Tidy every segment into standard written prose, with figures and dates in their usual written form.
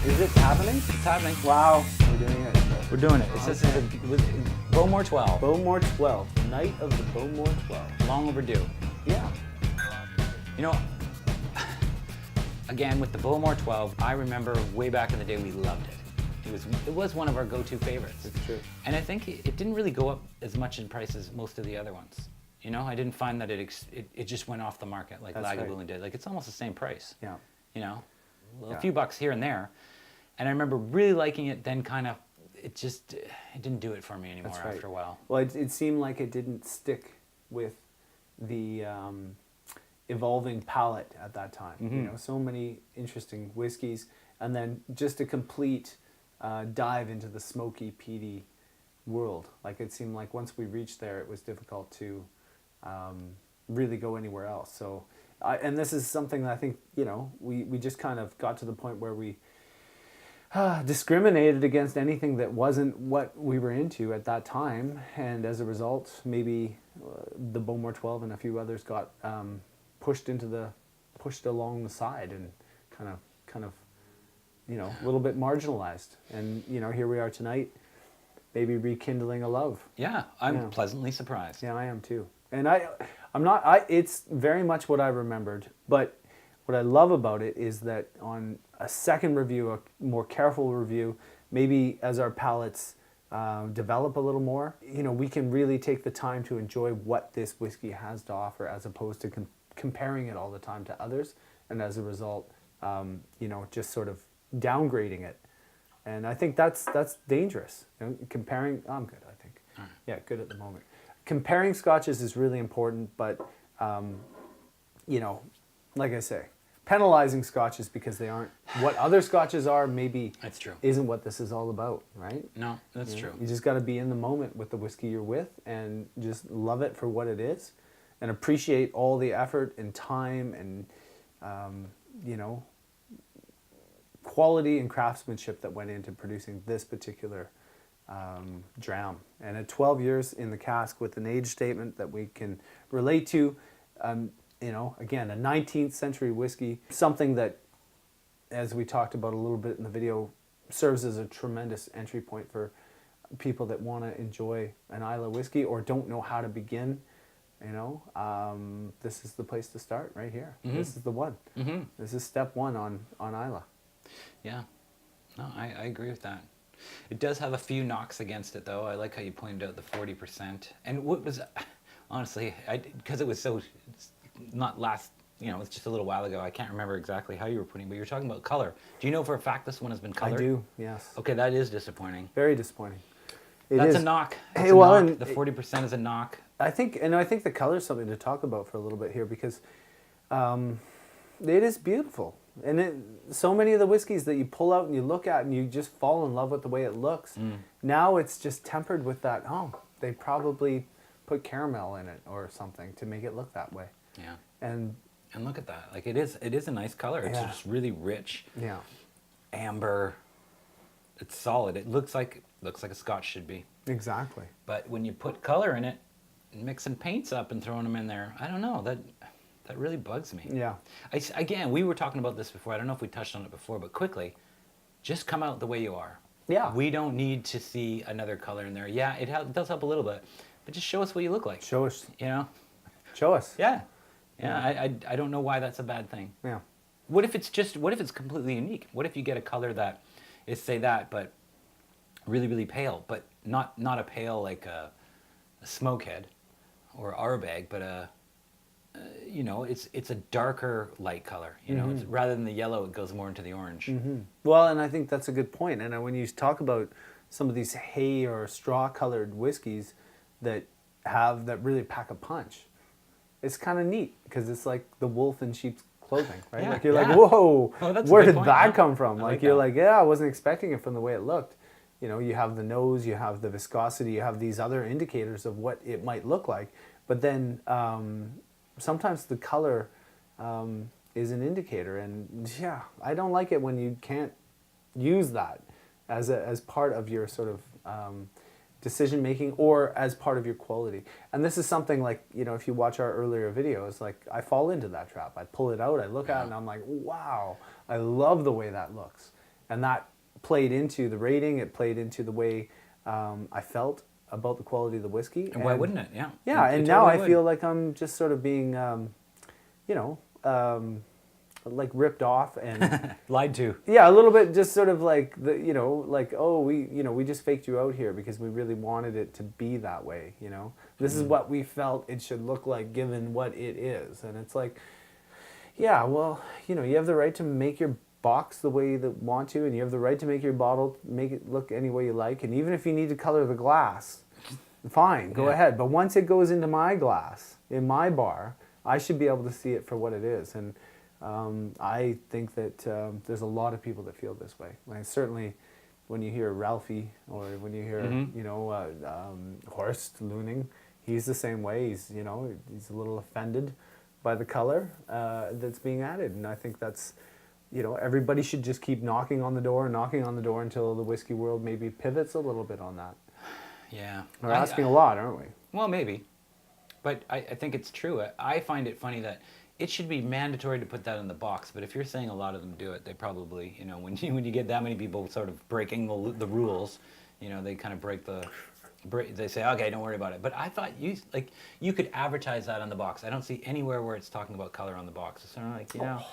Is it happening? It's happening. Wow, we're doing it. We're doing it. It's Okay. Bowmore 12. Bowmore 12, night of the Bowmore 12. Long overdue. Yeah. You know, again, with the Bowmore 12, I remember way back in the day we loved it. It was one of our go-to favorites. It's true. And I think it didn't really go up as much in price as most of the other ones. You know, I didn't find that it just went off the market like That's Lagavulin right. did. Like, it's almost the same price. Yeah. You know, Yeah. a few bucks here and there. And I remember really liking it, then kind of, it didn't do it for me anymore That's right. after a while. Well, it seemed like it didn't stick with the evolving palate at that time. You know, so many interesting whiskeys, and then just a complete dive into the smoky, peaty world. Like, it seemed like once we reached there, it was difficult to really go anywhere else. So, and this is something that I think, you know, we just kind of got to the point where we discriminated against anything that wasn't what we were into at that time, and as a result, maybe the Bowmore 12 and a few others got pushed along the side and kind of, you know, a little bit marginalized. And you know, here we are tonight, maybe rekindling a love. Yeah, I'm pleasantly surprised. Yeah, I am too. And it's very much what I remembered, but what I love about it is that on a second review, a more careful review, maybe as our palates develop a little more, you know, we can really take the time to enjoy what this whiskey has to offer, as opposed to comparing it all the time to others, and as a result, you know, just sort of downgrading it. And I think that's dangerous. You know, comparing, I'm good, I think. All right. Yeah, good at the moment. Comparing scotches is really important, but you know, like I say, penalizing scotches because they aren't what other scotches are, maybe That's true. isn't what this is all about, right? No, that's You know, true. You just got to be in the moment with the whiskey you're with and just love it for what it is, and appreciate all the effort and time and you know, quality and craftsmanship that went into producing this particular dram. And at 12 years in the cask with an age statement that we can relate to, you know, again, a 19th century whiskey, something that, as we talked about a little bit in the video, serves as a tremendous entry point for people that want to enjoy an Islay whiskey or don't know how to begin. You know, this is the place to start right here. This is the one. This is step one on Islay. Yeah. No, I agree with that. It does have a few knocks against it, though. I like how you pointed out the 40%. And what was, honestly, because it was so, not last, you know, it's just a little while ago. I can't remember exactly how you were putting, but you were talking about color. Do you know for a fact this one has been colored? I do, yes. Okay, that is disappointing. Very disappointing. That's a knock. Hey, well, and the 40% is a knock. I think the color is something to talk about for a little bit here, because it is beautiful. And so many of the whiskeys that you pull out and you look at and you just fall in love with the way it looks. Now it's just tempered with that, they probably put caramel in it or something to make it look that way. Yeah. And look at that. Like, it is a nice color. It's just really rich. yeah. Amber. It's solid. It looks like a Scotch should be. Exactly. But when you put color in it, mixing paints up and throwing them in there, I don't know, that really bugs me. Yeah. Again, we were talking about this before. I don't know if we touched on it before, but quickly, just come out the way you are. Yeah. We don't need to see another color in there. Yeah, it does help a little bit, but just show us what you look like. Show us. You know? Show us. Yeah. Yeah. I don't know why that's a bad thing. Yeah. What if it's completely unique? What if you get a color that is, say that, but really, really pale, but not a pale like a smokehead or Arbeg, but you know, it's a darker light color. You know, it's, rather than the yellow, it goes more into the orange. Well, and I think that's a good point. And when you talk about some of these hay or straw colored whiskeys that really pack a punch, it's kind of neat, because it's like the wolf in sheep's clothing, right? Yeah, like you're yeah. like, whoa, Oh, that's a where good did point, that yeah. come from? I Like like you're that. like, yeah, I wasn't expecting it from the way it looked. You know, you have the nose, you have the viscosity, you have these other indicators of what it might look like. But then sometimes the color is an indicator, and yeah, I don't like it when you can't use that as part of your sort of decision making or as part of your quality. And this is something like, you know, if you watch our earlier videos, like I fall into that trap. I pull it out, I look at it, and I'm like, wow, I love the way that looks. and that played into the rating. It played into the way I felt about the quality of the whiskey. And why wouldn't it? Yeah. Yeah, It and now totally I would. feel like I'm just sort of being, like ripped off and Lied to. yeah, a little bit, just sort of like like, oh, we just faked you out here because we really wanted it to be that way. This is what we felt it should look like given what it is, and it's like, yeah, well, you have the right to make your box the way you want to, and you have the right to make your bottle, make it look any way you like, and even if you need to color the glass, fine, go ahead. But once it goes into my glass, in my bar, I should be able to see it for what it is. And I think that there's a lot of people that feel this way. Like, certainly when you hear Ralphie or when you hear, Horst Looning, he's the same way. He's a little offended by the color that's being added. And I think that's, everybody should just keep knocking on the door until the whiskey world maybe pivots a little bit on that. Yeah. We're asking a lot, aren't we? Well, maybe. But I think it's true. I find it funny that it should be mandatory to put that in the box. But if you're saying a lot of them do it, they probably, when you get that many people sort of breaking the rules, they kind of they say, okay, don't worry about it. But I thought you could advertise that on the box. I don't see anywhere where it's talking about color on the box. It's sort of like, but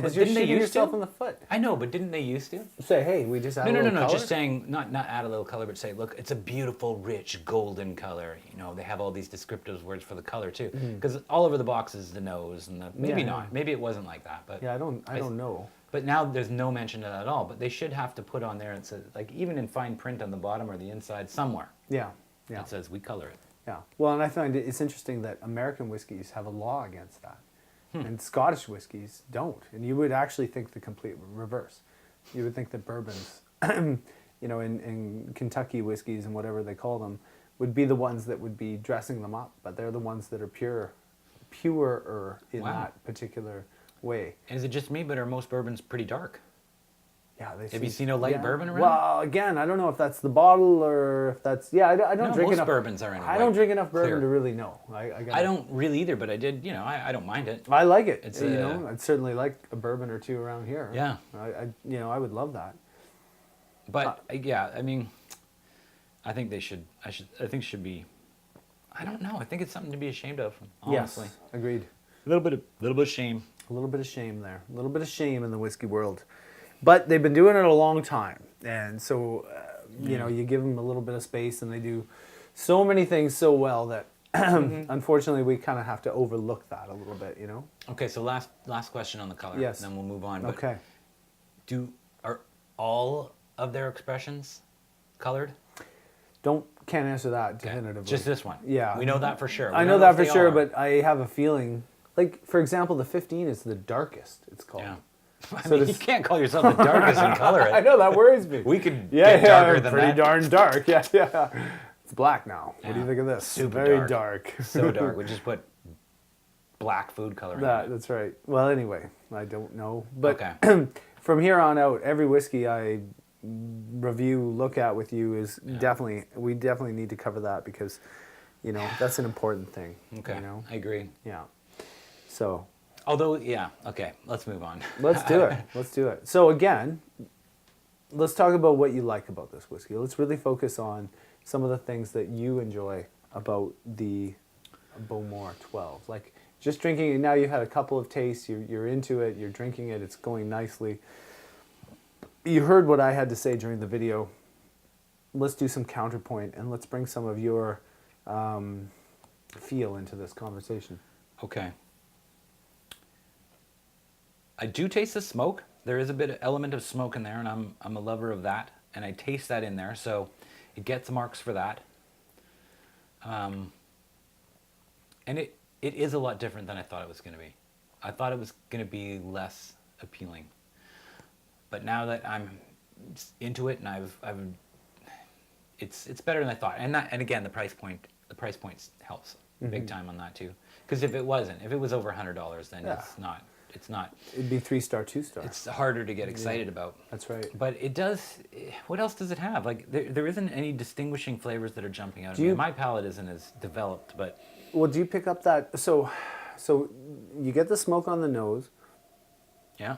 Because you're didn't they shooting used yourself to? in the foot. I know, but didn't they used to? Say, hey, we just add a No, little color? just saying, not add a little color, but say, look, it's a beautiful, rich, golden color. They have all these descriptive words for the color, too. Because all over the box is the nose, and maybe not. Yeah. Maybe it wasn't like that. But Yeah, I don't know. But now there's no mention of that at all. But they should have to put on there, and says, like, even in fine print on the bottom or the inside, somewhere, Yeah, yeah. it says, we color it. Yeah. Well, and I find it's interesting that American whiskeys have a law against that. And Scottish whiskeys don't. And you would actually think the complete reverse. You would think that bourbons, in Kentucky whiskeys and whatever they call them, would be the ones that would be dressing them up. But they're the ones that are purer in Wow. that particular way. And is it just me, but are most bourbons pretty dark? Yeah, Have you seen a light bourbon around? Well, again, I don't know if that's the bottle or if that's... Yeah, I don't No, drink most enough... bourbons are in a I don't white, drink enough bourbon clear. to really know. I don't really either, but I did, I don't mind it. I like it. It's I'd certainly like a bourbon or two around here. Yeah. I would love that. But I think they should. I think it should be. I don't know. I think it's something to be ashamed of. Honestly, Yes, agreed. a little bit of shame. A little bit of shame there. A little bit of shame in the whiskey world. But they've been doing it a long time. And so, you give them a little bit of space and they do so many things so well that unfortunately we kind of have to overlook that a little bit, Okay, so last question on the color. Yes. Then we'll move on. But Okay. Are all of their expressions colored? Can't answer that Okay. definitively. Just this one. Yeah. We know that for sure. I We know don't that if for they sure, all are. but I have a feeling, like, for example, the 15 is the darkest, it's called. Yeah. I So mean, does- you can't call yourself the darkest and color it. I know, that worries me. We could Yeah, get darker than pretty that. darn dark. Yeah. It's black now. What do you Yeah. think of this? Super Very dark. dark. So dark. We just put black food coloring. That's right. Well, anyway, I don't know. But Okay. from here on out, every whiskey I look at with you is we definitely need to cover that because, that's an important thing. Okay. I agree. Yeah. So Although, okay, let's move on. let's do it. Let's do it. So again, let's talk about what you like about this whiskey. Let's really focus on some of the things that you enjoy about the Bowmore 12. Like just drinking it now, you've had a couple of tastes, you're into it, you're drinking it, it's going nicely. You heard what I had to say during the video. Let's do some counterpoint and let's bring some of your feel into this conversation. Okay. I do taste the smoke. There is a bit of element of smoke in there, and I'm a lover of that, and I taste that in there, so it gets marks for that. And it is a lot different than I thought it was going to be. I thought it was going to be less appealing, but now that I'm into it, and it's better than I thought. And again, the price point helps big time on that too. Because if it was over $100, then it's not. It'd be 3-star, 2-star. It's harder to get excited about. That's right. But it does. What else does it have? Like there isn't any distinguishing flavors that are jumping out at me. My palate isn't as developed, but. Well, do you pick up that? So you get the smoke on the nose, Yeah.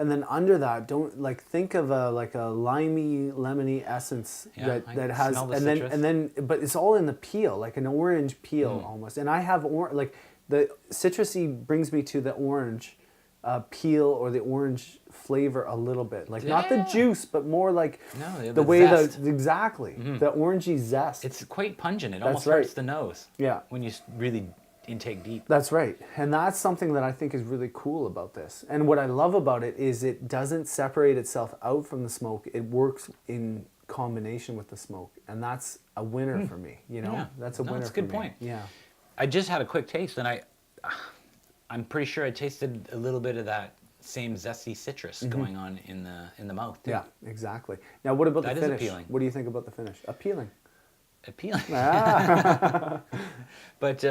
and then under that, don't like think of a like a limey, lemony essence Yeah, I that has, smell the and citrus. then, but it's all in the peel, like an orange peel almost. And I have like the citrusy brings me to the orange peel or the orange flavor a little bit, like not the Yeah. juice, but more like No, the way zest. the exactly the orangey zest. It's quite pungent. It That's almost right. hurts the nose. Yeah. When you really intake deep. That's right. And that's something that I think is really cool about this. And what I love about it is it doesn't separate itself out from the smoke. It works in combination with the smoke. And that's a winner for me, you know? Yeah. That's a No, winner that's a for good me. point. Yeah. I just had a quick taste, and I'm pretty sure I tasted a little bit of that same zesty citrus going on in the mouth too. Yeah, exactly. Now, what about That the is finish? appealing. What do you think about the finish? Appealing. Appealing. Ah. But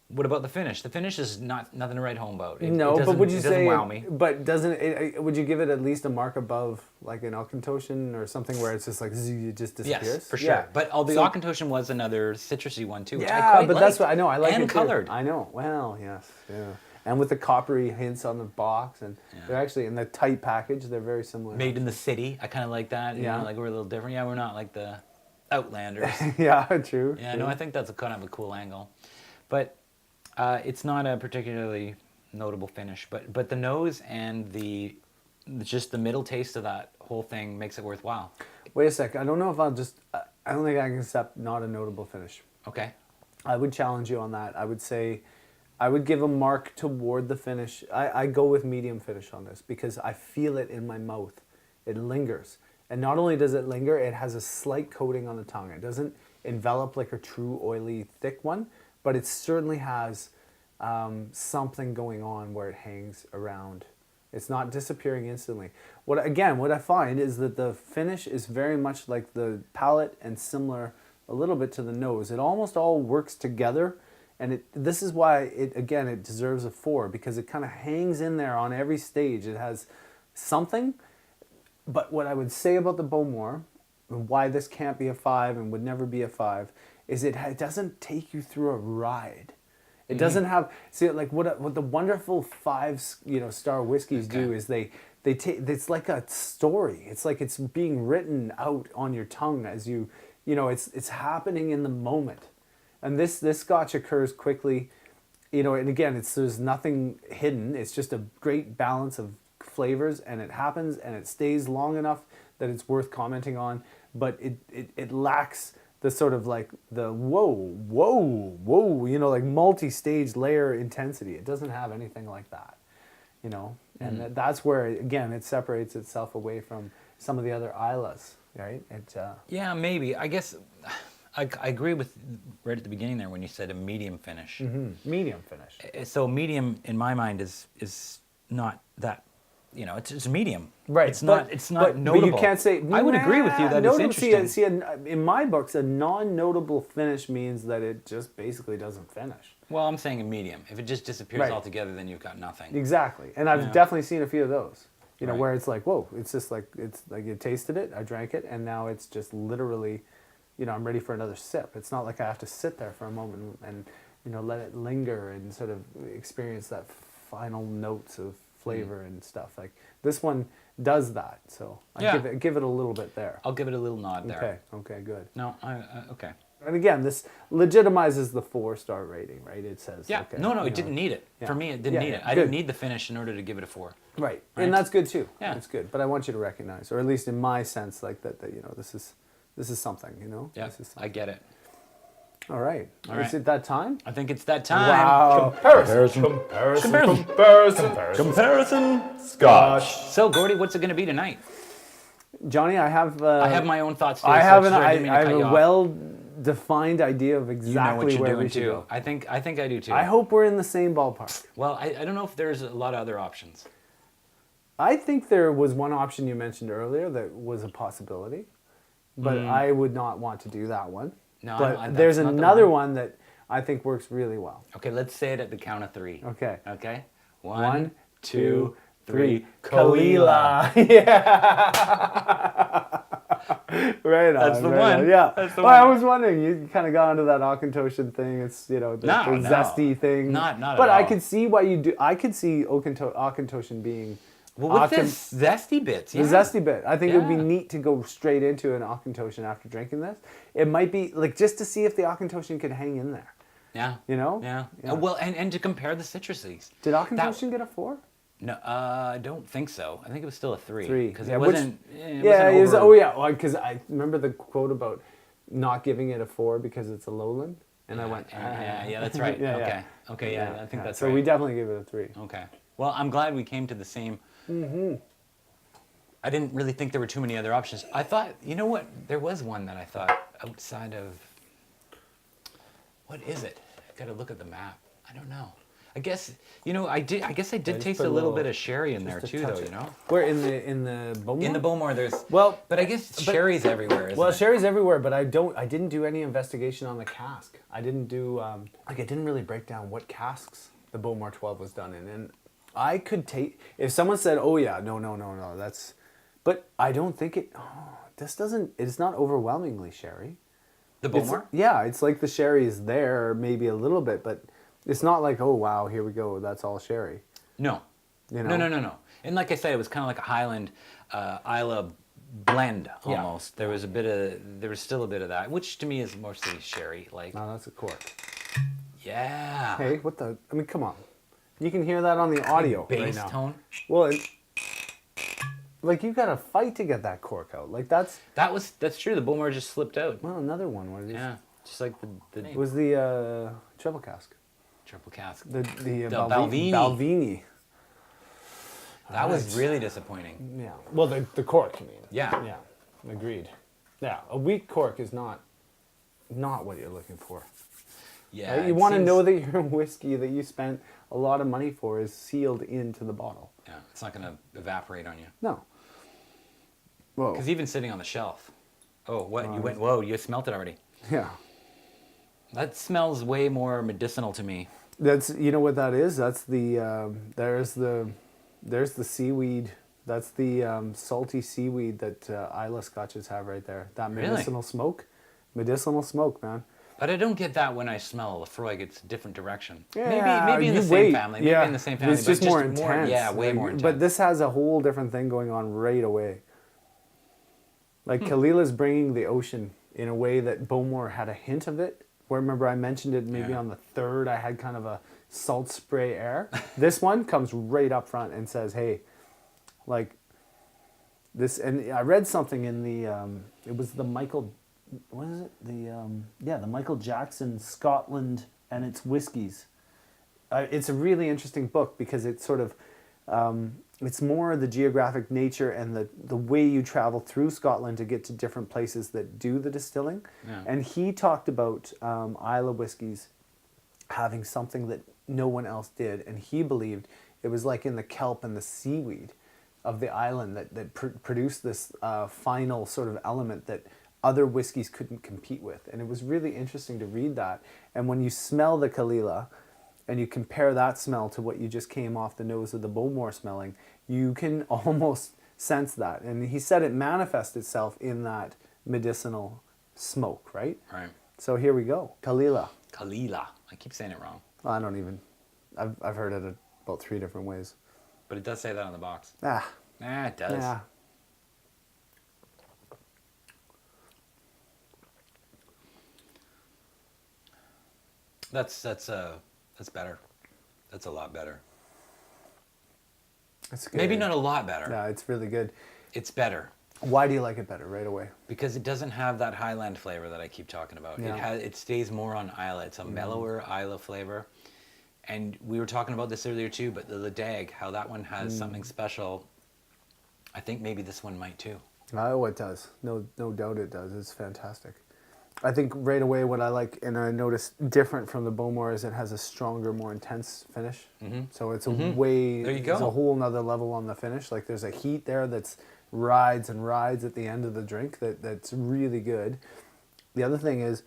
what about the finish? The finish is nothing to write home about. No, but would you it say? doesn't wow me? But doesn't it? Would you give it at least a mark above, like an Auchentoshan or something, where it's just like it just disappears? Yes, for sure. Yeah. But the So- Auchentoshan was another citrusy one too, which I Yeah, quite but that's liked. what I know. I like and it too. colored. I know. Well, yes, yeah. And with the coppery hints on the box, and they're actually in the tight package. They're very similar. Made in the city. I kind of like that. You Yeah. know, like we're a little different. Yeah, we're not like the Outlanders. Yeah, true. Yeah, true. no, I think that's a kind of a cool angle, but it's not a particularly notable finish. But the nose and just the middle taste of that whole thing makes it worthwhile. Wait a sec. I don't know if I'll just. I don't think I can accept not a notable finish. Okay. I would challenge you on that. I would say, I would give a mark toward the finish. I go with medium finish on this because I feel it in my mouth. It lingers. And not only does it linger, it has a slight coating on the tongue. It doesn't envelop like a true oily, thick one, but it certainly has something going on where it hangs around. It's not disappearing instantly. What I find is that the finish is very much like the palate and similar a little bit to the nose. It almost all works together, and this is why it deserves a 4, because it kind of hangs in there on every stage. It has something. But what I would say about the Bowmore, and why this can't be a 5 and would never be a 5, is it doesn't take you through a ride. It doesn't have, see, like what the wonderful 5-star whiskeys do is they take, it's like a story. It's like it's being written out on your tongue as it's happening in the moment. And this Scotch occurs quickly, and again, there's nothing hidden. It's just a great balance of flavors, and it happens, and it stays long enough that it's worth commenting on, but it lacks the sort of like the whoa, like multi-stage layer intensity. It doesn't have anything like that, and that's where, again, it separates itself away from some of the other Islas, right? Yeah, maybe. I guess I agree with right at the beginning there when you said a medium finish. Medium finish. So medium in my mind is not that. It's medium. Right. It's not notable. But you can't say. I would agree with you that it's interesting. See, in my books, a non-notable finish means that it just basically doesn't finish. Well, I'm saying a medium. If it just disappears Right. altogether, then you've got nothing. Exactly, and I've definitely seen a few of those. Right. Where it's like, whoa, it's just like you tasted it, I drank it, and now it's just literally, I'm ready for another sip. It's not like I have to sit there for a moment and let it linger and sort of experience that final notes of flavor and stuff. Like this one does that, so I give it a little bit there. I'll give it a little nod there. Okay, good. No, okay. And again, this legitimizes the 4-star rating, right? It says okay, No, it didn't need it. Yeah. For me, it didn't need it. I good. didn't need the finish in order to give it a 4. Right, Right. and that's good too. Yeah. That's good. But I want you to recognize, or at least in my sense, like that this is something. Yeah, This is I get it. All right. All Is right. it that time? I think it's that time. Wow. Comparison. Scotch. So, Gordy, what's it going to be tonight? Johnny, I have. I have my own thoughts too. I so have sorry, I didn't mean to I cut have you a off. well-defined idea of You know what exactly you're where doing we should too. go. I think I do too. I hope we're in the same ballpark. Well, I don't know if there's a lot of other options. I think there was one option you mentioned earlier that was a possibility, but I would not want to do that one. No, but that's there's not the another one. one that I think works really well. Okay, let's say it at the count of 3. Okay. Okay. 1, 2, 3. Kalila. Yeah. Right on. That's the right one. on, yeah. That's the well, I one. was wondering, you kind of got into that Auchentoshan thing. It's, the No, zesty thing. Not But at I all. could see why you do. I could see Auchentoshan being Well, with this zesty bits, The zesty bit. I think it would be Yeah. neat to go straight into an Auchentoshan after drinking this. It might be like just to see if the Auchentoshan could hang in there. Yeah. You know? Yeah. Yeah. Well, and to compare the citruses. Did Auchentoshan get a 4? No, I don't think so. I think it was still a 3. 3. Because Yeah, it which- wasn't. It Yeah, wasn't it was, over- oh yeah, because I remember the quote about not giving it a 4 because it's a lowland, and I went, Yeah, that's right. Yeah, okay. yeah. Okay, yeah, I think that's so right. we definitely gave it a 3. Okay. Well, I'm glad we came to the same. I didn't really think there were too many other options. I thought, you know what? There was one that I thought outside of. What is it? I got to look at the map. I don't know. I guess I did. I guess I did just taste put a a little little- bit of sherry in there just to too, touch though. it. You know, Where in the Bowmore? in the Bowmore, there's. Well, But I guess sherry's everywhere. Isn't well, it? sherry's everywhere, but I didn't do any investigation on the cask. I didn't do I didn't really break down what casks the Bowmore 12 was done in, and I could take if someone said, "Oh yeah, no, that's," but I don't think it. Oh, this doesn't. It's not overwhelmingly sherry. The It's- Bowmore. yeah, it's like the sherry is there, maybe a little bit, but it's not like, oh wow, here we go, that's all sherry. No. You know? No. And like I said, it was kind of like a Highland Isla blend Yeah. almost. There was still a bit of that, which to me is mostly sherry. Like, No, that's a cork. yeah. Hey, what the? I mean, come on. You can hear that on the audio right Bass now. tone. Well, like you got to fight to get that cork out. Like that's That's true. The Bowmore just slipped out. well another one. What is Yeah. Just like the It was the treble cask. triple cask. The Balvenie. Balvenie. That was really disappointing. Yeah. Well, the cork, I mean. Yeah. Yeah. Agreed. Yeah. A weak cork is not what you're looking for. Yeah. Right? You want to know that your whiskey that you spent a lot of money for is sealed into the bottle. Yeah. It's not going to evaporate on you. No. Whoa. Because even sitting on the shelf. Oh, what? You went, Wow. whoa, you smelt it already. Yeah. That smells way more medicinal to me. That's what that is. That's the there's the seaweed. That's the salty seaweed that Isla Scotches have right there. That Really? medicinal smoke, man. But I don't get that when I smell Lafroig. It's a different direction. Yeah, maybe in the you same wait. family. Maybe Yeah. in the same family. It's but just more intense. Yeah, way more intense. But this has a whole different thing going on right away. Like Hmm. Kalila's bringing the ocean in a way that Bowmore had a hint of it. Where remember I mentioned it maybe Yeah. on the third. I had kind of a salt spray air. This one comes right up front and says, "Hey, like this." And I read something in the it was the Michael, what is it? The Michael Jackson Scotland and its whiskies. It's a really interesting book because it's sort of it's more the geographic nature and the way you travel through Scotland to get to different places that do the distilling. Yeah. And he talked about Isla whiskies having something that no one else did, and he believed it was like in the kelp and the seaweed of the island that produced this final sort of element that other whiskeys couldn't compete with. And it was really interesting to read that. And when you smell the Kalila, and you compare that smell to what you just came off the nose of the Bowmore smelling, you can almost sense that. And he said it manifests itself in that medicinal smoke, right? Right. So here we go. Kalila. Kalila. I keep saying it wrong. I don't even, I've heard it about 3 different ways. But it does say that on the box. Ah, It does. yeah. That's better. That's a lot better. It's good. Maybe not a lot better. No, it's really good. It's better. Why do you like it better right away? Because it doesn't have that Highland flavor that I keep talking about. Yeah. It stays more on Isla. It's a mellower Isla flavor. And we were talking about this earlier too, but the Dag, how that one has something special. I think maybe this one might too. Oh, it does. No doubt it does. It's fantastic. I think right away what I like, and I noticed different from the Bowmore, is it has a stronger, more intense finish. So it's a way, There you it's go. a whole nother level on the finish. Like there's a heat there that's rides and rides at the end of the drink that's really good. The other thing is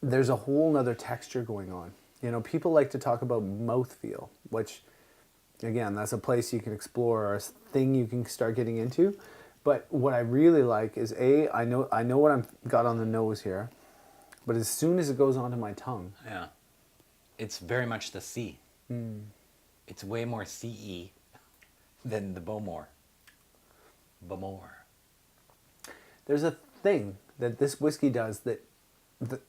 there's a whole nother texture going on. You know, people like to talk about mouthfeel, which again, that's a place you can explore or a thing you can start getting into. But what I really like is I know what I've got on the nose here, but as soon as it goes onto my tongue, Yeah. It's very much the C. It's way more CE than the Bowmore. Bowmore. There's a thing that this whiskey does that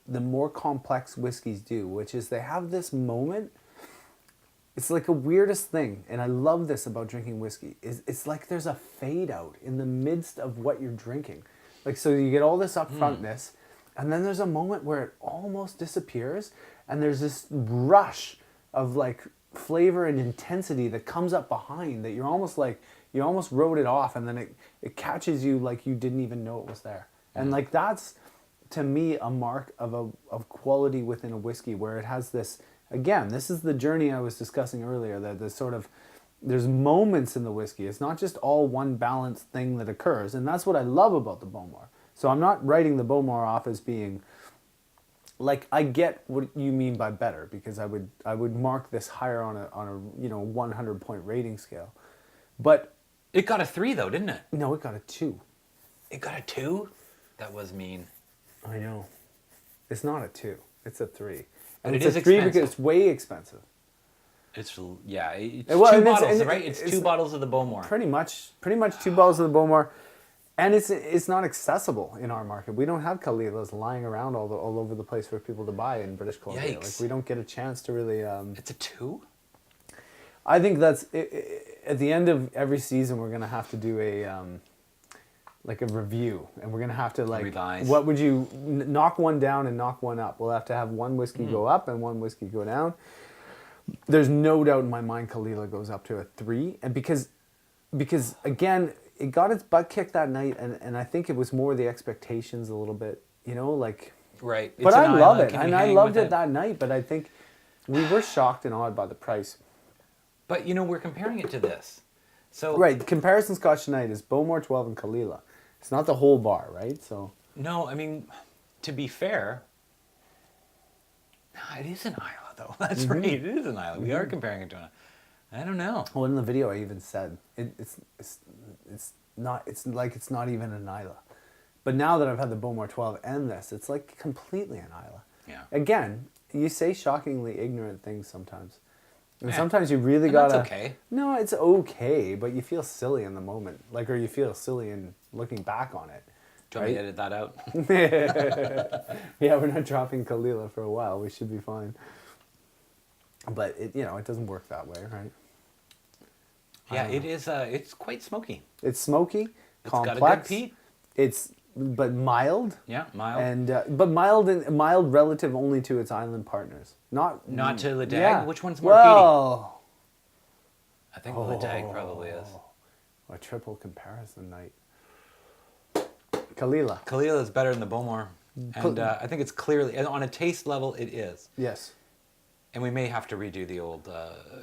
the more complex whiskeys do, which is they have this moment. It's like a weirdest thing, and I love this about drinking whiskey. It's like there's a fade out in the midst of what you're drinking. Like, so you get all this upfrontness, and then there's a moment where it almost disappears, and there's this rush of like flavor and intensity that comes up behind that you're almost like, you almost wrote it off, and then it catches you like you didn't even know it was there. And like that's, to me, a mark of quality within a whiskey, where it has this, again, this is the journey I was discussing earlier, that the sort of, there's moments in the whiskey. It's not just all one balanced thing that occurs, and that's what I love about the Bowmore. So I'm not writing the Bowmore off as being, like, I get what you mean by better, because I would mark this higher on a 100-point rating scale. But It got a 3 though, didn't it? no, it got a 2. It got a 2? That was mean. I know. It's not a 2. It's a 3. But And it it's is a 3 expensive. because it's way expensive. It's, yeah, it's Well, 2 and bottles, and right? It's 2 not- bottles of the Bowmore. Pretty much 2 bottles of the Bowmore, and it's not accessible in our market. We don't have Kalilas lying around all over the place for people to buy in British Columbia. Yikes. Like, we don't get a chance to really. It's a 2? I think that's at the end of every season we're gonna have to do like a review, and we're gonna have to like, Revise. what would you knock one down and knock one up? We'll have to have one whiskey go up and one whiskey go down. There's no doubt in my mind Kalila goes up to a 3, and because again, it got its butt kicked that night, and I think it was more the expectations a little bit, like. Right. But It's I an love Isla. it, Can you and I hang loved with it that night. But I think we were shocked and awed by the price. But, we're comparing it to this. So Right, comparison Scotch tonight is Bowmore 12 and Kalila. It's not the whole bar, right? So No, I mean, to be fair, it is an Isla, though. That's right, it is an Isla. We are comparing it to an Isla. I don't know. well, in the video I even said it's not even an Isla. But now that I've had the Bowmore 12 and this, it's like completely an Isla. Yeah. Again, you say shockingly ignorant things sometimes. And Yeah. sometimes you really And gotta. that's okay. No, it's okay, but you feel silly in the moment, or you feel silly in looking back on it. Do you want me to edit that out? Yeah, we're not dropping Kalila for a while. We should be fine. But it doesn't work that way, right? Yeah, it is. It's quite smoky. It's smoky, It's complex. got a good peat. But mild. Yeah, mild. And but mild relative only to its island partners. Not to Ledag? Yeah. Which one's more well, I think Ledag probably is. a triple comparison night. Kalila. Kalila is better than the Bowmore. And I think it's clearly, and on a taste level, it is. Yes. And we may have to redo the old,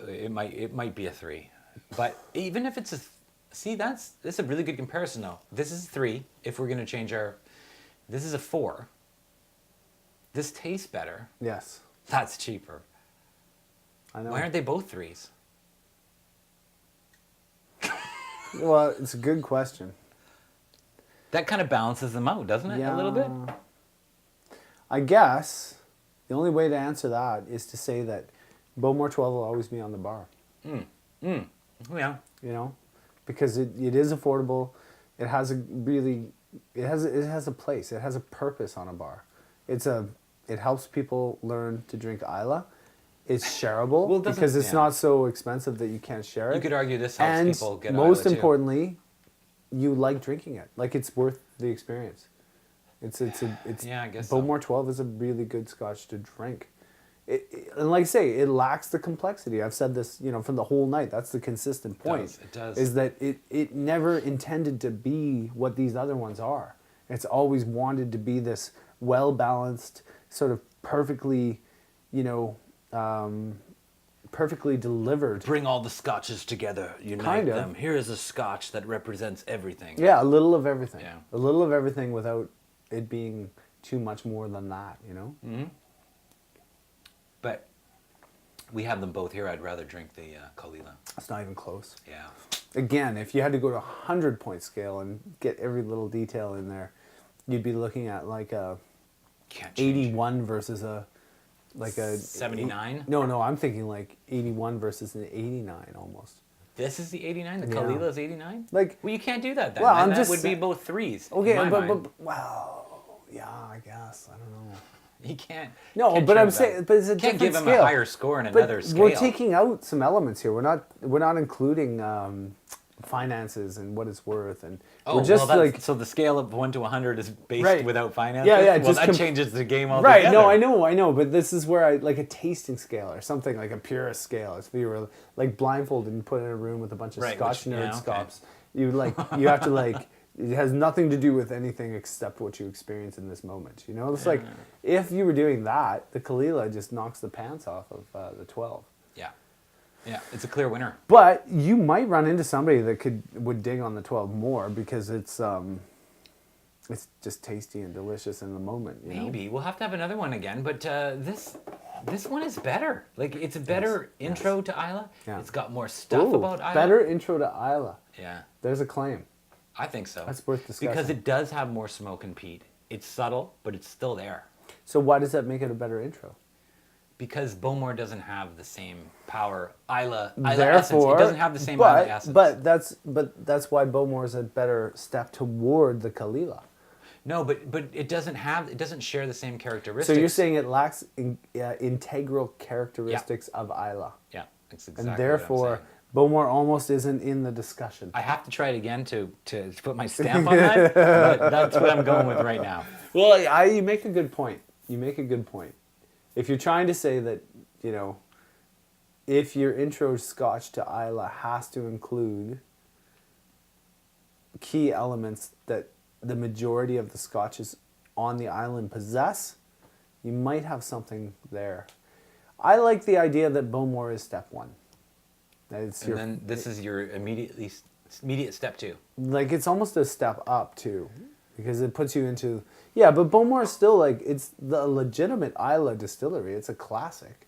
it might be a 3. But even if it's a, see, that's a really good comparison though. This is 3, if we're going to change this is a 4. This tastes better. Yes. That's cheaper. I know. Why aren't they both 3s? Well, it's a good question. That kind of balances them out, doesn't it? A little bit? I guess the only way to answer that is to say that Bowmore 12 will always be on the bar. Yeah. Because it is affordable. It has a place. It has a purpose on a bar. It helps people learn to drink Isla. It's shareable Well, because it's not so expensive that you can't share it. You could argue this helps and people get most Isla too. importantly, you like drinking it. Like, it's worth the experience. It's Yeah, I guess so. Bowmore 12 is a really good Scotch to drink. And like I say, it lacks the complexity. I've said this, from the whole night. That's the consistent point. It does. Is that it never intended to be what these other ones are. It's always wanted to be this well-balanced, sort of perfectly, perfectly delivered. Bring all the Scotches together, unite Kinda. them. Here is a Scotch that represents everything. Yeah, a little of everything. Yeah. A little of everything without it being too much more than that, But we have them both here. I'd rather drink the Kalila. It's not even close. Yeah. Again, if you had to go to a 100-point scale and get every little detail in there, you'd be looking at like a Can't change it. 81 versus a 79? No, I'm thinking like 81 versus an 89 almost. This is the 89. The Yeah. Kalila is 89. Like, Well, you can't do that then. Well, Then I'm that just would be sa- both threes. in okay, my mind. but wow, yeah, I guess I don't know. You can't. No, can't but show I'm that. saying, but it's a You can't different give him scale. a higher score in But another scale. we're taking out some elements here. We're not including finances and what it's worth, and we're just well, like so the scale of 1 to 100 is based Right. without finances. Yeah, yeah, Well, just that changes the game altogether. right. No, I know, but this is where I like a tasting scale or something like a purist scale. If you were like blindfolded and put in a room with a bunch of Right, Scotch which- nerd yeah, okay. scopes, you have to like. It has nothing to do with anything except what you experience in this moment. You know, it's like if you were doing that, the Kalila just knocks the pants off of the 12. Yeah, yeah, it's a clear winner. But you might run into somebody that would dig on the 12 more because it's just tasty and delicious in the moment. You know? Maybe we'll have to have another one again, but this one is better. Like it's a better intro to Isla. Yeah. It's got more stuff Ooh, about Isla. better intro to Isla. Yeah, There's a claim. I think so. That's worth discussing. because it does have more smoke and peat. It's subtle, but it's still there. So why does that make it a better intro? Because Bowmore doesn't have the same power. Isla Therefore, essence. It doesn't have the same Isla essence. But that's why Bowmore is a better step toward the Kalila. No, but it doesn't share the same characteristics. So you're saying it lacks integral characteristics of Isla, yeah, that's exactly and what I'm therefore saying. Bowmore almost isn't in the discussion. I have to try it again to put my stamp on that, but that's what I'm going with right now. Well, you make a good point. You make a good point. If you're trying to say that, you know, if your intro Scotch to Isla has to include key elements that the majority of the Scotches on the island possess, you might have something there. I like the idea that Bowmore is step one. It's And then this is your immediate step 2. like it's almost a step up too, because it puts you into but Bowmore is still like it's the legitimate Isla distillery. It's a classic,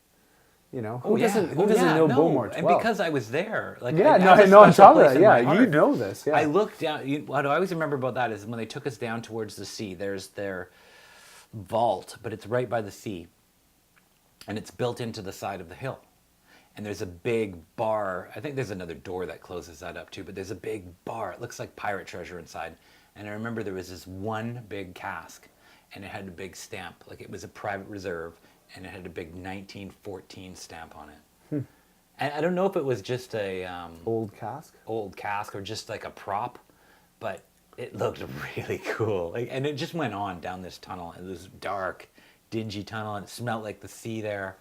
you know. Who doesn't know Bowmore 12? And because I was there, like yeah, it no, has a no, I'm special talking place about in my you heart. know this. Yeah, I looked down. What I always remember about that is when they took us down towards the sea. There's their vault, but it's right by the sea, and it's built into the side of the hill. And there's a big bar. I think there's another door that closes that up too, but there's a big bar. It looks like pirate treasure inside. And I remember there was this one big cask, and it had a big stamp, like it was a private reserve, and it had a big 1914 stamp on it. And I don't know if it was just a old cask. old cask or just like a prop, but it looked really cool. Like, and it just went on down this tunnel. It was dark, dingy tunnel, and it smelled like the sea there.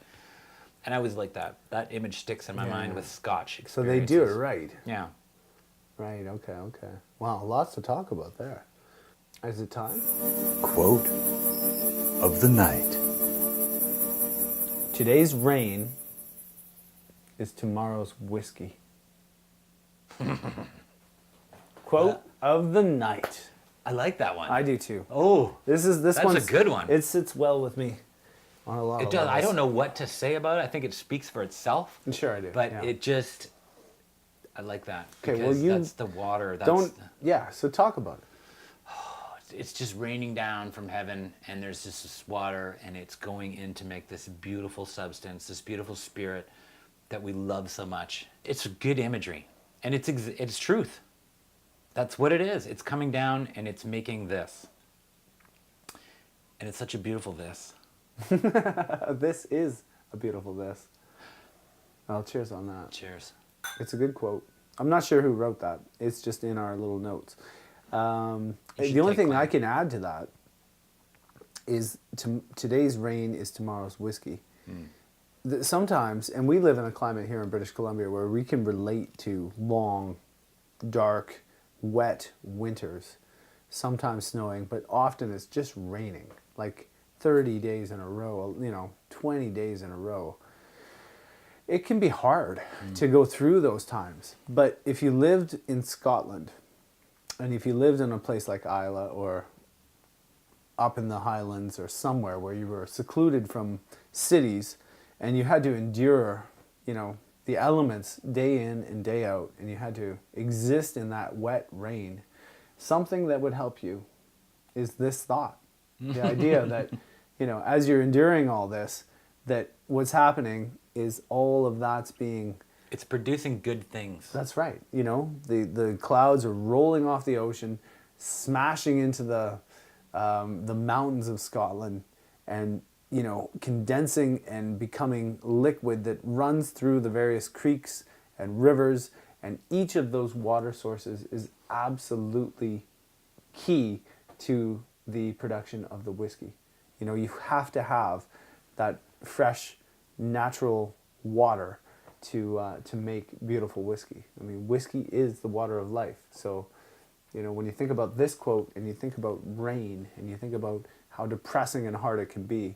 And I was like that image sticks in my mind with Scotch experiences. So they do it right. Yeah. Right. Okay. Wow, lots to talk about there. Is it time? Quote of the night. Today's rain is tomorrow's whiskey. Quote of the night. I like that one. I do too. Oh, This that's one's a good one. It sits well with me on a lot it of does. I levels. don't know what to say about it. I think it speaks for itself. Sure, I do. But yeah. it just, I like that. Okay, well, because you that's the water. That's don't. Yeah. So talk about it. it's just raining down from heaven, and there's just this water, and it's going in to make this beautiful substance, this beautiful spirit that we love so much. It's good imagery, and it's truth. That's what it is. It's coming down, and it's making this. And it's such a beautiful this. This is a beautiful this. Well, cheers on that. Cheers. It's a good quote. I'm not sure who wrote that. It's just in our little notes. You should The only take thing I mine. can add to that is today's rain is tomorrow's whiskey. Sometimes, and we live in a climate here in British Columbia where we can relate to long, dark, wet winters, sometimes snowing, but often it's just raining, like 30 days in a row, 20 days in a row. It can be hard to go through those times. But if you lived in Scotland, and if you lived in a place like Isla or up in the Highlands or somewhere where you were secluded from cities and you had to endure, the elements day in and day out, and you had to exist in that wet rain, something that would help you is this thought. The idea that, as you're enduring all this, that what's happening is all of that's being It's producing good things. That's right. You know, the clouds are rolling off the ocean, smashing into the mountains of Scotland, and you know, condensing and becoming liquid that runs through the various creeks and rivers, and each of those water sources is absolutely key to the production of the whiskey. You know, you have to have that fresh, natural water to make beautiful whiskey. I mean, whiskey is the water of life. So, you know, when you think about this quote and you think about rain and you think about how depressing and hard it can be,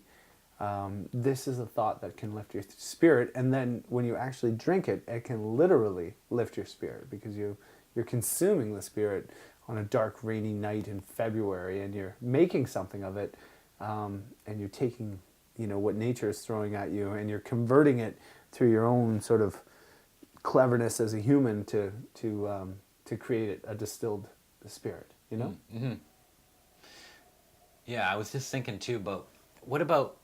this is a thought that can lift your spirit. And then when you actually drink it, it can literally lift your spirit because you're consuming the spirit on a dark, rainy night in February, and you're making something of it, and you're taking, you know, what nature is throwing at you, and you're converting it through your own sort of cleverness as a human to create a distilled spirit, you know? Mm-hmm. Yeah, I was just thinking too about, what about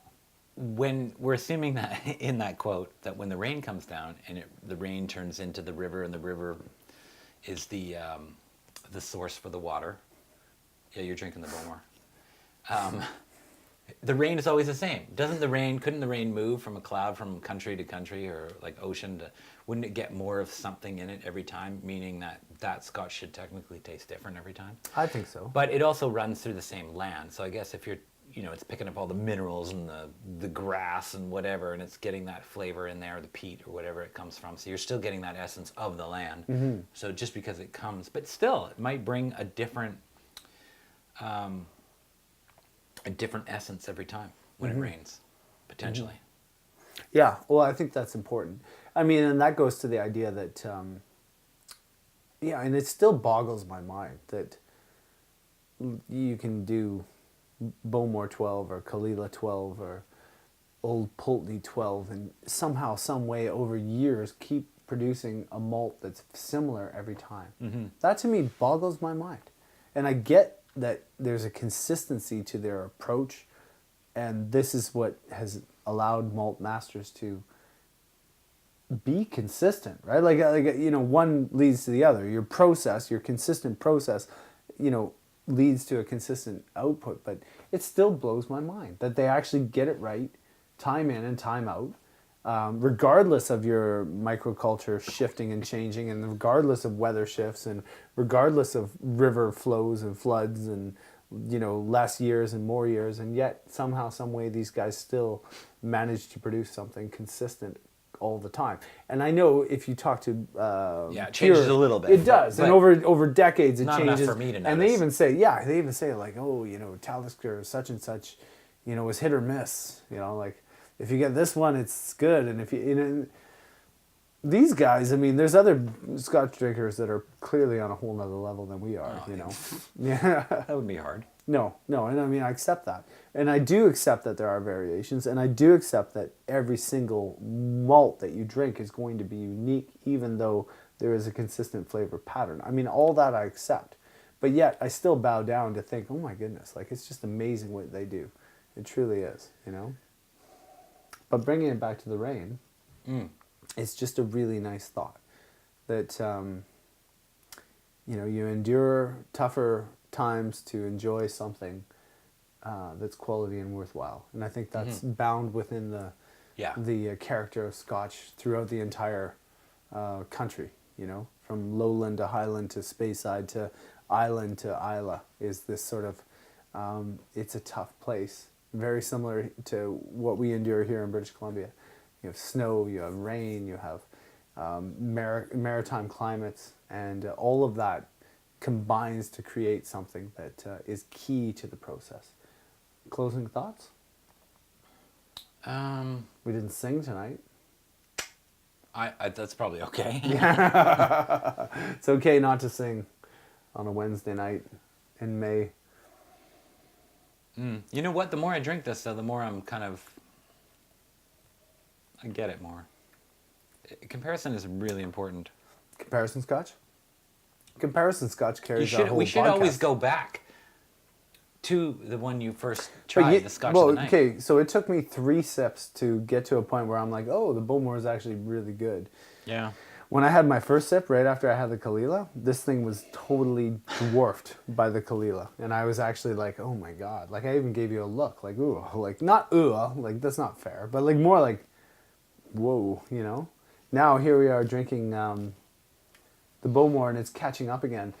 when we're assuming that in that quote that when the rain comes down and the rain turns into the river, and the river is the source for the water. Yeah, you're drinking the Bowmore. The rain is always the same. Couldn't the rain move from a cloud from country to country, or like ocean to, wouldn't it get more of something in it every time, meaning that Scotch should technically taste different every time? I think so. But it also runs through the same land. So I guess if you're, you know, it's picking up all the minerals and the grass and whatever, and it's getting that flavor in there, the peat or whatever it comes from. So you're still getting that essence of the land. Mm-hmm. So just because it comes, but still, it might bring a different essence every time when it rains, potentially. Mm-hmm. Yeah, well, I think that's important. I mean, and that goes to the idea that, yeah, and it still boggles my mind that you can do Bowmore 12 or Kalila 12 or Old Pulteney 12 and somehow, some way over years keep producing a malt that's similar every time. Mm-hmm. That to me boggles my mind. And I get that there's a consistency to their approach, and this is what has allowed malt masters to be consistent, right? Like you know, one leads to the other. Your process, your consistent process, you know, leads to a consistent output, but it still blows my mind that they actually get it right time in and time out, regardless of your microculture shifting and changing, and regardless of weather shifts, and regardless of river flows and floods, and you know, less years and more years, and yet somehow, some way, these guys still manage to produce something consistent all the time. And I know if you talk to it changes a little bit. It does, and over decades it not changes. Enough for me to notice. And they even say like, oh, you know, Talisker such and such, you know, was hit or miss. You know, like if you get this one, it's good, and if you know, these guys, I mean, there's other Scotch drinkers that are clearly on a whole nother level than we are. You know, yeah, that would be hard. No, and I mean, I accept that. And I do accept that there are variations, and I do accept that every single malt that you drink is going to be unique, even though there is a consistent flavor pattern. I mean, all that I accept. But yet, I still bow down to think, oh my goodness, like, it's just amazing what they do. It truly is, you know? But bringing it back to the rain, it's just a really nice thought that, you know, you endure tougher times to enjoy something that's quality and worthwhile, and I think that's bound within the character of Scotch throughout the entire country. You know, from lowland to highland to Speyside to island to Isla is this sort of it's a tough place, very similar to what we endure here in British Columbia. You have snow, you have rain, you have maritime climates, and all of that combines to create something that is key to the process. Closing thoughts? We didn't sing tonight. I that's probably okay. Yeah. It's okay not to sing on a Wednesday night in May. You know what? The more I drink this, though, the more I'm kind of... I get it more. Comparison is really important. Comparison Scotch? Comparison Scotch carries our whole We should podcast. always go back to the one you first tried, the Scotch of the night. Okay, so it took me 3 sips to get to a point where I'm like, oh, the Bowmore is actually really good. Yeah. When I had my first sip, right after I had the Kalila, this thing was totally dwarfed by the Kalila. And I was actually like, oh my God. Like, I even gave you a look, like, ooh, like, not ooh, like, that's not fair, but like more like, whoa, you know? Now here we are drinking the Bowmore and it's catching up again.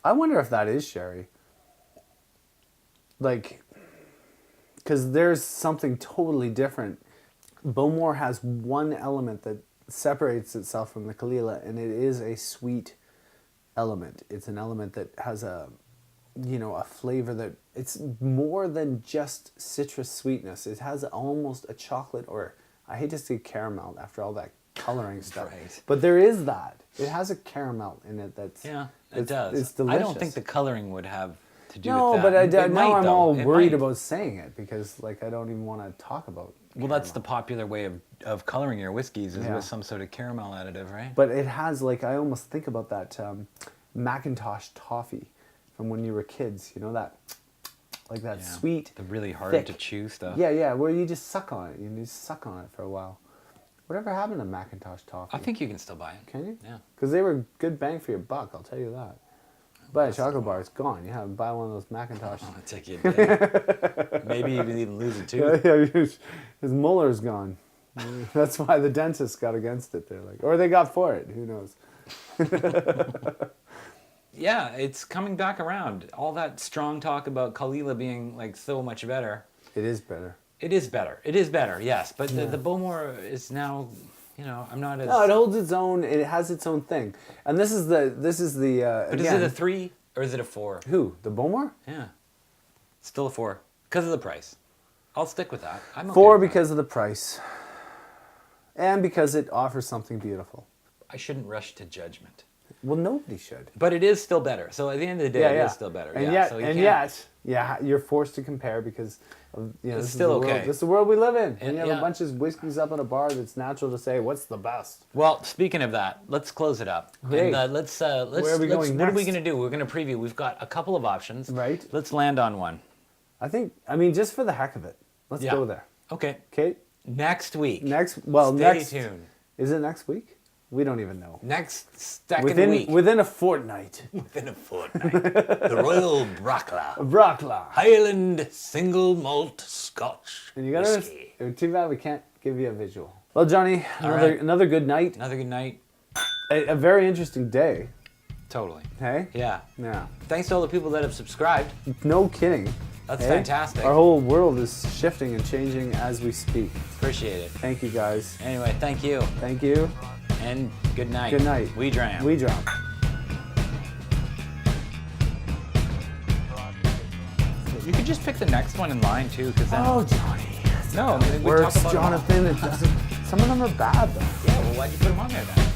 I wonder if that is sherry. Like, because there's something totally different. Bowmore has one element that separates itself from the Kalila, and it is a sweet element. It's an element that has a flavor that it's more than just citrus sweetness. It has almost a chocolate, or I hate to say caramel after all that coloring stuff. Right. But there is that. It has a caramel in it that's it does. It's delicious. I don't think the coloring would have to do no, with but that. now I'm all It worried might. about saying it because like I don't even want to talk about. Well, that's the caramel. popular way of coloring your whiskeys is Yeah. with some sort of caramel additive, right? But it has like I almost think about that Macintosh toffee from when you were kids. You know that, like that sweet, the really hard thick. to chew stuff. Yeah, where you just suck on it. You just suck on it for a while. Whatever happened to Macintosh toffee? I think you can still buy it. Can you? Yeah. Because they were good bang for your buck. I'll tell you that. Buy a chocolate bar, it's gone. You have to buy one of those Macintosh. Oh, it'll take you a day. Maybe you even lose a tooth. His molar's gone. That's why the dentist got against it. They're like, or they got for it. Who knows? Yeah, it's coming back around. All that strong talk about Kalila being like so much better. It is better. It is better. It is better, yes. But the Bowmore is now, I'm not as... No, it holds its own. It has its own thing. And this is the. But again, is it a 3 or is it a 4? Who? The Bowmore? Yeah. Still a 4. Because of the price. I'll stick with that. I'm okay 4 with that. because of the price. And because it offers something beautiful. I shouldn't rush to judgment. Well, nobody should. But it is still better. So at the end of the day, it is still better. And yeah, so you can't- yet, you're forced to compare because of, It's this still is the okay. world, this is the world we live in. And And- you have yeah. a bunch of whiskeys up in a bar that's natural to say, what's the best? Well, speaking of that, let's close it up. Great. And let's Where are we going what are we next? going to do? We're going to preview. We've got a couple of options. Right. Let's land on one. I mean, just for the heck of it, let's Yeah. go there. Okay. Okay? Next week. Next. Stay tuned. Is it next week? We don't even know. Next second week. Within a fortnight. Within a fortnight. The Royal Bracla. Brockla. Highland Single Malt Scotch And you gotta. whiskey. Too bad we can't give you a visual. Well, Johnny, right. another good night. Another good night. A very interesting day. Totally. Hey? Yeah. Yeah. Thanks to all the people that have subscribed. No kidding. That's Hey? fantastic. Our whole world is shifting and changing as we speak. Appreciate it. Thank you, guys. Anyway, thank you. Thank you. And good night. Good night. Wee Dram. Wee Dram. You could just pick the next one in line too, because then. Oh, Johnny. No, I mean, we Works, talk about Jonathan. It doesn't. Some of them are bad, though. Yeah, well, why'd you put them on there then?